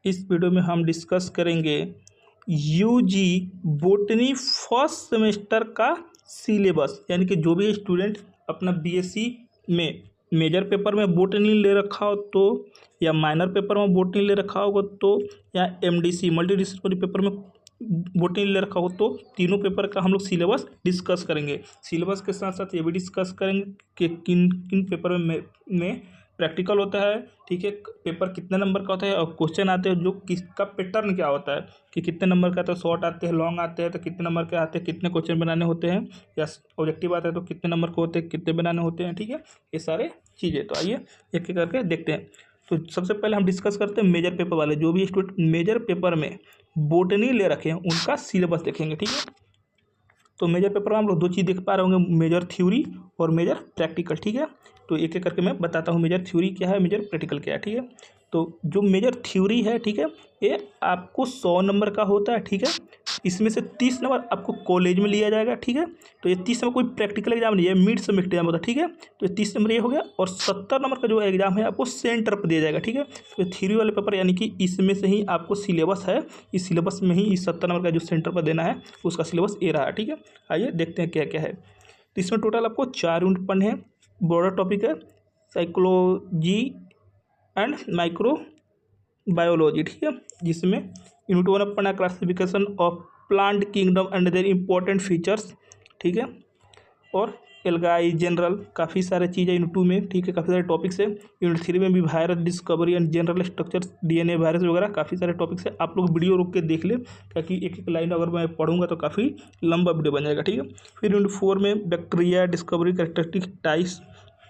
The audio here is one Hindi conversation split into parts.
इस वीडियो में हम डिस्कस करेंगे यूजी बॉटनी फर्स्ट सेमेस्टर का सिलेबस, यानी कि जो भी स्टूडेंट अपना बीएससी में मेजर पेपर में बॉटनी ले रखा हो तो, या माइनर पेपर में बॉटनी ले रखा होगा तो, या एमडीसी मल्टी डिसिप्लिनरी पेपर में बॉटनी ले रखा हो तो, तीनों पेपर का हम लोग सिलेबस डिस्कस करेंगे। सिलेबस के साथ साथ ये भी डिस्कस करेंगे कि किन किन पेपर में प्रैक्टिकल होता है, ठीक है, पेपर कितने नंबर का होता है और क्वेश्चन आते हैं जो किसका पैटर्न क्या होता है कि कितने नंबर का, तो शॉर्ट आते हैं, लॉन्ग आते हैं तो कितने नंबर के आते हैं, कितने क्वेश्चन बनाने होते हैं, या ऑब्जेक्टिव आता है तो कितने नंबर के होते हैं, कितने बनाने होते हैं, ठीक है, ये सारे चीज़ें। तो आइए एक एक करके देखते हैं। तो सबसे पहले हम डिस्कस करते हैं मेजर पेपर वाले, जो भी स्टूडेंट मेजर पेपर में बॉटनी ले रखे हैं उनका सिलेबस देखेंगे, ठीक है। तो मेजर पेपर में हम लोग दो चीज़ देख पा रहे होंगे, मेजर थ्योरी और मेजर प्रैक्टिकल, ठीक है। तो एक एक करके मैं बताता हूँ मेजर थ्योरी क्या है, मेजर प्रैक्टिकल क्या है, ठीक है। तो जो मेजर थ्योरी है, ठीक है, ये आपको 100 नंबर का होता है, ठीक है। इसमें से 30 नंबर आपको कॉलेज में लिया जाएगा, ठीक है। तो ये 30 नंबर कोई प्रैक्टिकल एग्जाम नहीं है, मिड सेमेस्टर एग्जाम होता है, ठीक है। तो ये 30 नंबर ये हो गया, और 70 नंबर का जो एग्जाम है आपको सेंटर पर दिया जाएगा, ठीक है। तो थ्योरी वाले पेपर यानी कि इसमें से ही आपको सिलेबस है, इस सिलेबस में ही इस 70 नंबर का जो सेंटर पर देना है उसका सिलेबस ये रहा है, ठीक है। आइए देखते हैं क्या क्या है। तो इसमें टोटल आपको 4 यूनिट पढ़ने हैं। बॉर्डर टॉपिक है साइकोलॉजी एंड माइक्रो बायोलॉजी, ठीक है, जिसमें यूनिट 1 अपना classification of plant kingdom and there important features, ठीक है, और एल्गाई जनरल काफ़ी सारे चीज़ें यूनिट 2 में, ठीक है, काफ़ी सारे टॉपिक्स है। यूनिट 3 में भी virus discovery and general structure, DNA virus वगैरह काफ़ी सारे टॉपिक्स है। आप लोग वीडियो रोक के देख ले, ताकि एक एक लाइन अगर मैं पढ़ूंगा तो काफ़ी लंबा वीडियो बन जाएगा, ठीक है। फिर यूनिट 4 में बैक्टीरिया डिस्कवरी, कैरेक्टरिस्टिक टाइप्स,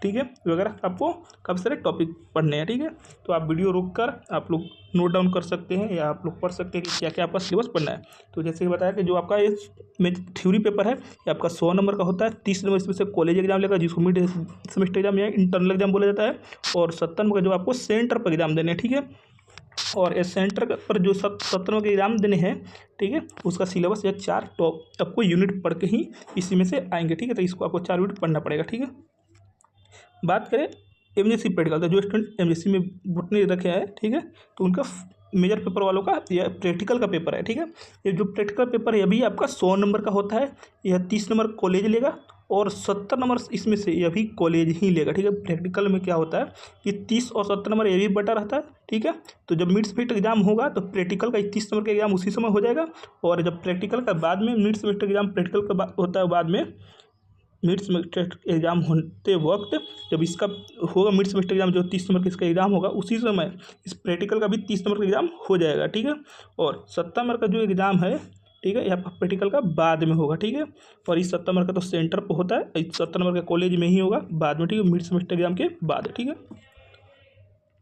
ठीक है, वगैरह आपको काफ़ी सारे टॉपिक पढ़ने हैं, ठीक है। तो आप वीडियो रोक कर आप लोग नोट डाउन कर सकते हैं, या आप लोग पढ़ सकते हैं कि क्या क्या आपका सिलेबस पढ़ना है। तो जैसे कि बताया कि जो आपका ये में थ्योरी पेपर है ये आपका 100 नंबर का होता है। 30 नंबर इसमें से कॉलेज एग्जाम लेगा, जिसको मिड सेमेस्टर एग्जाम या इंटरनल एग्जाम बोला जाता है, और 70 नंबर का जो आपको सेंटर पर एग्जाम देने हैं, ठीक है। और इस सेंटर पर जो 70 नंबर के एग्जाम देने हैं, ठीक है, उसका सिलेबस या 4 टॉप आपको यूनिट पढ़ के ही इसी में से आएंगे, ठीक है। तो इसको आपको 4 यूनिट पढ़ना पड़ेगा, ठीक है। बात करें एमजेसी प्रैक्टिकल, तो जो स्टूडेंट एमजेसी में बॉटनी रखे हैं, ठीक है, तो उनका मेजर पेपर वालों का यह प्रैक्टिकल का पेपर है, ठीक है। ये जो प्रैक्टिकल पेपर है ये भी आपका 100 नंबर का होता है। यह 30 नंबर कॉलेज लेगा और 70 नंबर इसमें से यह भी कॉलेज ही लेगा, ठीक है। प्रैक्टिकल में क्या होता है कि 30 और 70 नंबर ये भी बटा रहता है, ठीक है। तो जब मिड सेमेस्टर एग्जाम होगा तो प्रैक्टिकल का 30 नंबर का एग्जाम उसी समय हो जाएगा, और जब प्रैक्टिकल का बाद में मिड सेमेस्टर एग्जाम प्रैक्टिकल का होता है बाद में, मिड सेमेस्टर एग्जाम होते वक्त जब इसका होगा मिड सेमेस्टर एग्जाम, जो 30 नंबर का इसका एग्जाम होगा, उसी समय इस प्रैक्टिकल का भी 30 नंबर का एग्जाम हो जाएगा, ठीक है। और 70 नंबर का जो एग्जाम है, ठीक है, यह प्रैक्टिकल का बाद में होगा, ठीक है। और इस 70 नंबर का तो सेंटर पर होता है, इस 70 नंबर का कॉलेज में ही होगा बाद में, ठीक है, मिड सेमेस्टर एग्जाम के बाद, ठीक है।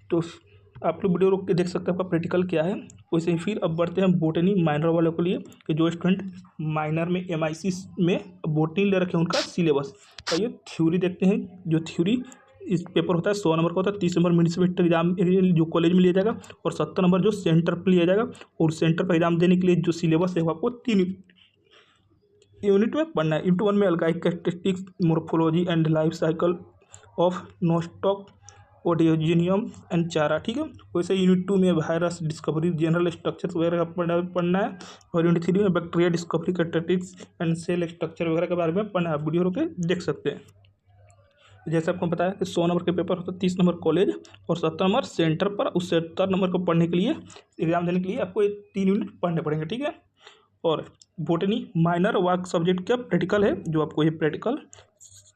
तो आप लोग वीडियो रोक के देख सकते हैं आपका प्रैक्टिकल क्या है। वैसे ही फिर अब बढ़ते हैं बॉटनी माइनर वालों के लिए, कि जो स्टूडेंट माइनर में एमआईसी में बॉटनी ले रखे हैं उनका सिलेबस। तो ये थ्योरी देखते हैं। जो थ्योरी इस पेपर होता है 100 नंबर का होता है। 30 नंबर मिड सेमेस्टर एग्जाम जो कॉलेज में लिया जाएगा, और 70 नंबर जो सेंटर पर लिया जाएगा। और सेंटर पर एग्जाम देने के लिए जो सिलेबस है वो आपको 3 यूनिट में पढ़ना है। यूनिट 1 में algal characteristics, morphology and life cycle of Nostoc Oedogonium and Chara, ठीक है। वैसे यूनिट 2 में वायरस डिस्कवरी, जनरल स्ट्रक्चर्स वगैरह का पढ़ना है। और यूनिट 3 में bacteria discovery, characteristics and cell structure वगैरह के बारे में पढ़ना है। आप वीडियो रोके देख सकते हैं। जैसे आपको बताया कि 100 नंबर के पेपर होता है, 30 नंबर कॉलेज और 70 नंबर सेंटर पर। उस 70 नंबर को पढ़ने के लिए, एग्जाम देने के लिए आपको ये 3 यूनिट पढ़ने पड़ेंगे, ठीक है। और बॉटनी माइनर वर्क सब्जेक्ट का प्रैक्टिकल है, जो आपको ये प्रैक्टिकल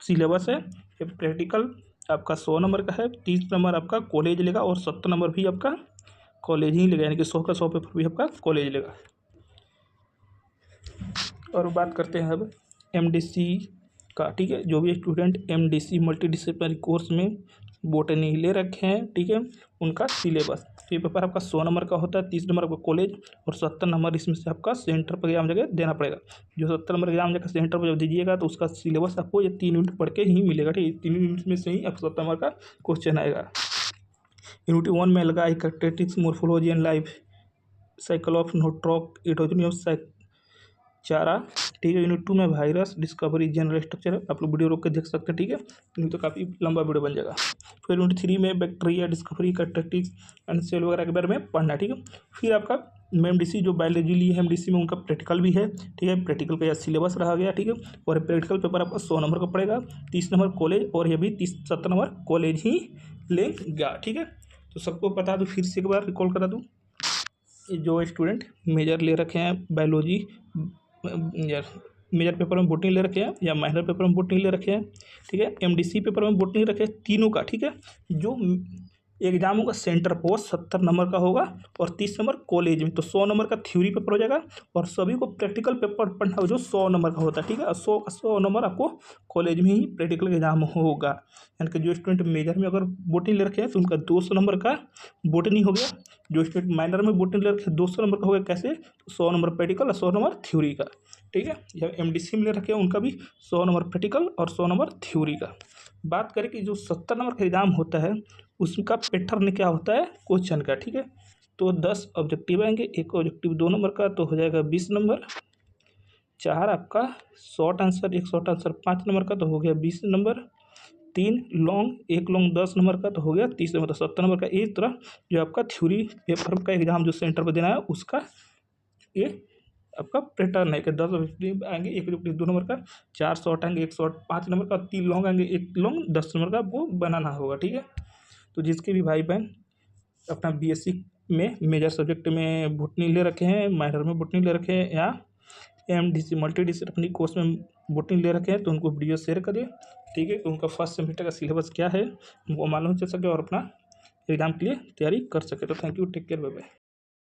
सिलेबस है। ये प्रैक्टिकल आपका 100 नंबर का है, 30 नंबर आपका कॉलेज लेगा, और 70 नंबर भी आपका कॉलेज ही लेगा, यानी कि 100 का 100 पेपर भी आपका कॉलेज लेगा। और बात करते हैं अब एमडीसी का, ठीक है। जो भी student MDC multi disciplinary course में बॉटनी ले रखे हैं, ठीक है, उनका सिलेबस। तो ये पेपर आपका 100 नंबर का होता है, 30 नंबर आपका कॉलेज, और 70 नंबर इसमें से आपका सेंटर पर एग्जाम जगह देना पड़ेगा। जो 70 नंबर एग्जाम जगह सेंटर पर जब दीजिएगा तो उसका सिलेबस आपको ये 3 यूनिट पढ़ के ही मिलेगा, ठीक है। 3 यूनिट में से ही आपको 70 नंबर का क्वेश्चन आएगा। यूनिट 1 में लगा characteristics, morphology and life cycle of Nostoc Oedogonium Chara, ठीक है। यूनिट 2 में वायरस डिस्कवरी जनरल स्ट्रक्चर, आप लोग वीडियो रोक के देख सकते हैं, ठीक है, नहीं तो काफ़ी लंबा वीडियो बन जाएगा। फिर यूनिट 3 में bacteria discovery characteristics and cell वगैरह के बारे में पढ़ना, ठीक है। फिर आपका एमडीसी जो बायोलॉजी ली है एमडीसी में उनका प्रैक्टिकल भी है, ठीक है। प्रैक्टिकल का यह सिलेबस रहा गया, ठीक है। और प्रैक्टिकल पेपर आपका 100 नंबर का पड़ेगा, 30 नंबर कॉलेज, और ये भी 70 नंबर कॉलेज ही लेगा, ठीक है। तो सबको बता दूँ, फिर से एक बार रिकॉल करा दूँ, जो स्टूडेंट मेजर ले रखे हैं बायोलॉजी यार, मेजर पेपर में बोटनी ले रखे हैं या माइनर पेपर में बोटनी ले रखे हैं, ठीक है, एमडीसी पेपर में बोटनी रखे हैं, तीनों का, ठीक है। जो एग्जाम होगा सेंटर पोस्ट 70 नंबर का होगा और 30 नंबर कॉलेज में, तो 100 नंबर का थ्योरी पेपर हो जाएगा और सभी को प्रैक्टिकल पेपर पढ़ना हो जो 100 नंबर का होता है, ठीक है। और 100 नंबर आपको कॉलेज में ही प्रैक्टिकल एग्जाम होगा। यानी कि जो स्टूडेंट मेजर में अगर बोटनी ले रखे हैं तो उनका 200 नंबर का बोटनी हो गया, जो स्टूडेंट माइनर में बोटनी ले रखे हैं 200 नंबर का हो गया, कैसे, 100 नंबर प्रैक्टिकल और 100 नंबर थ्योरी का, ठीक है। या एमडीसी में ले रखे हैं उनका भी 100 नंबर प्रैक्टिकल और 100 नंबर थ्योरी का। बात करें कि जो 70 नंबर का एग्जाम होता है उसका पैटर्न क्या होता है क्वेश्चन का, ठीक है। तो 10 ऑब्जेक्टिव आएंगे, एक ऑब्जेक्टिव 2 नंबर का तो हो जाएगा 20 नंबर, 4 आपका शॉर्ट आंसर, एक शॉर्ट आंसर 5 नंबर का तो हो गया 20 नंबर, 3 लॉन्ग, एक लॉन्ग 10 नंबर का तो हो गया 30 नंबर, तो 70 नंबर का। इस तरह जो आपका थ्योरी पेपर का एग्जाम जो सेंटर पर देना है उसका ये आपका पैटर्न है कि 10 ऑब्जेक्टिव आएंगे, एक ऑब्जेक्टिव 2 नंबर का, 4 शॉर्ट आएंगे, एक शॉर्ट 5 नंबर का, 3 लॉन्ग आएंगे, एक लॉन्ग 10 नंबर का आपको बनाना होगा, ठीक है। तो जिसके भी भाई बहन अपना बीएससी में मेजर सब्जेक्ट में बोटनी ले रखे हैं, माइनर में बोटनी ले रखे हैं, या एमडीसी मल्टी डिसिप्लिनरी कोर्स में बोटनी ले रखे हैं, तो उनको वीडियो शेयर करें, ठीक है, कि उनका फर्स्ट सेमेस्टर का सिलेबस क्या है उनको मालूम चल सके और अपना एग्जाम के लिए तैयारी कर सके। तो thank you, take care, bye bye.